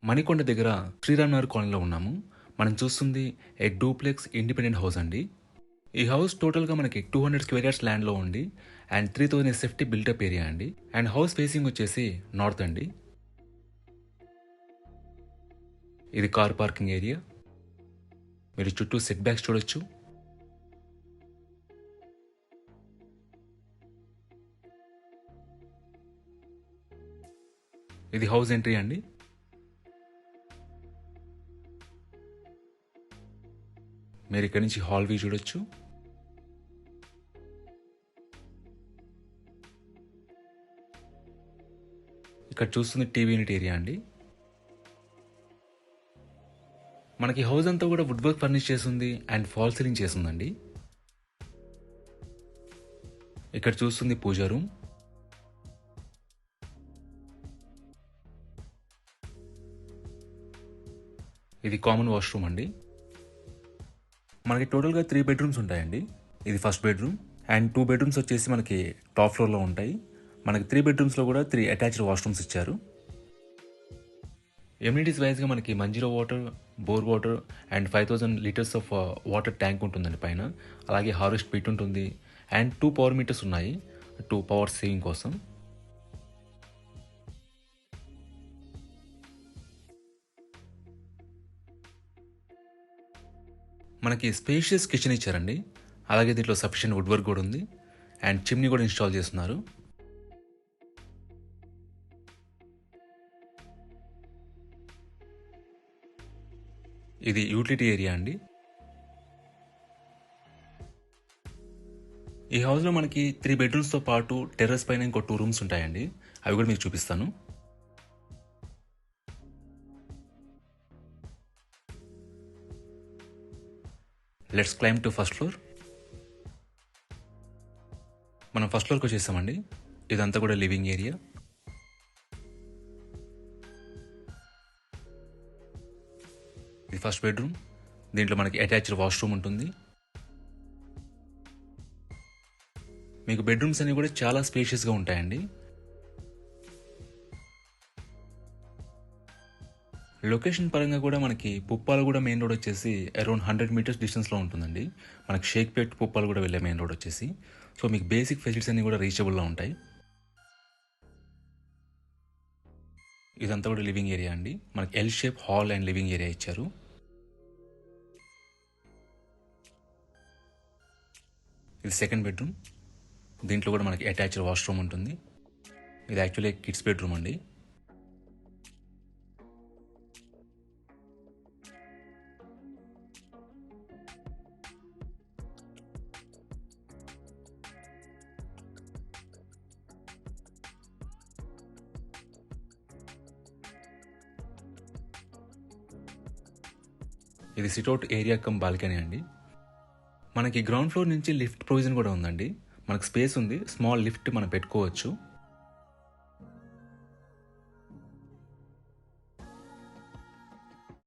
మణికొండ దగ్గర శ్రీరామ్ నగర్ కాలనీలో ఉన్నాము. మనం చూస్తుంది ఏ డూప్లెక్స్ ఇండిపెండెంట్ హౌస్ అండి. ఈ హౌస్ టోటల్‌గా మనకి 200 స్క్వేర్ యార్డ్స్ ల్యాండ్‌లో ఉంది. అండ్ 3000 ఎస్ఎఫ్టీ బిల్టప్ ఏరియా అండి. అండ్ హౌస్ ఫేసింగ్ వచ్చేసి నార్త్ అండి. ఇది కార్ పార్కింగ్ ఏరియా. మీరు చుట్టూ సెట్ బ్యాక్స్ చూడొచ్చు. ఇది హౌస్ ఎంట్రీ అండి. మీరు ఇక్కడ నుంచి హాల్ వ్యూ చూడొచ్చు. ఇక్కడ చూస్తుంది టీవీ యూనిట్ ఏరియా అండి. మనకి హౌస్ అంతా కూడా వుడ్ వర్క్ ఫర్నిష్ చేస్తుంది అండ్ ఫాల్ సీలింగ్ చేస్తుందండి. ఇక్కడ చూస్తుంది పూజా రూమ్. ఇది కామన్ వాష్రూమ్ అండి. మనకి టోటల్గా 3 బెడ్రూమ్స్ ఉంటాయండి. ఇది ఫస్ట్ బెడ్రూమ్ అండ్ 2 బెడ్రూమ్స్ వచ్చేసి మనకి టాప్ ఫ్లోర్లో ఉంటాయి. మనకి 3 బెడ్రూమ్స్లో కూడా 3 అటాచ్డ్ వాష్రూమ్స్ ఇచ్చారు. ఎమ్యూనిటీస్ వైజ్గా మనకి Manjira water, bore water and 5000 litres of water tank ఉంటుందండి పైన. అలాగే హార్వెస్ట్ పిట్ ఉంటుంది అండ్ 2 పవర్ మీటర్స్ ఉన్నాయి 2 పవర్ సేవింగ్ కోసం. మనకి స్పేషియస్ కిచెన్ ఇచ్చారండి. అలాగే దీంట్లో సఫిషియెంట్ వుడ్ వర్క్ కూడా ఉంది అండ్ చిమ్నీ కూడా ఇన్స్టాల్ చేస్తున్నారు. ఇది యూటిలిటీ ఏరియా అండి. ఈ హౌస్లో మనకి 3 బెడ్రూమ్స్తో పాటు టెర్రస్ పైన ఇంకో 2 రూమ్స్ ఉంటాయండి. అవి కూడా మీకు చూపిస్తాను. Let's claim to first floor. మనం ఫస్ట్ ఫ్లోర్కి వచ్చేసామండి. ఇదంతా కూడా లివింగ్ ఏరియా. ఇది ఫస్ట్ బెడ్రూమ్. దీంట్లో మనకి అటాచ్డ్ వాష్రూమ్ ఉంటుంది. మీకు బెడ్రూమ్స్ అన్ని కూడా చాలా స్పేషియస్గా ఉంటాయండి. లొకేషన్ పరంగా కూడా మనకి పుప్పాలగూడ మెయిన్ రోడ్ వచ్చేసి అరౌండ్ 100 మీటర్స్ డిస్టెన్స్లో ఉంటుందండి. మనకి షేక్పేట్ పుప్పాలగూడ వెళ్ళే మెయిన్ రోడ్ వచ్చేసి. సో మీకు బేసిక్ ఫెసిలిటీస్ అన్ని కూడా రీచబుల్గా ఉంటాయి. ఇదంతా కూడా లివింగ్ ఏరియా అండి. మనకి L shape hall and living area ఇచ్చారు. ఇది సెకండ్ బెడ్రూమ్. దీంట్లో కూడా మనకి అటాచ్డ్ వాష్రూమ్ ఉంటుంది. ఇది యాక్చువల్లీ కిడ్స్ బెడ్రూమ్ అండి. ఇది సిట్అవుట్ ఏరియా కమ్ బాల్కనీ అండి. మనకి గ్రౌండ్ ఫ్లోర్ నుంచి లిఫ్ట్ ప్రొవిజన్ కూడా ఉందండి. మనకు స్పేస్ ఉంది, స్మాల్ లిఫ్ట్ మనం పెట్టుకోవచ్చు.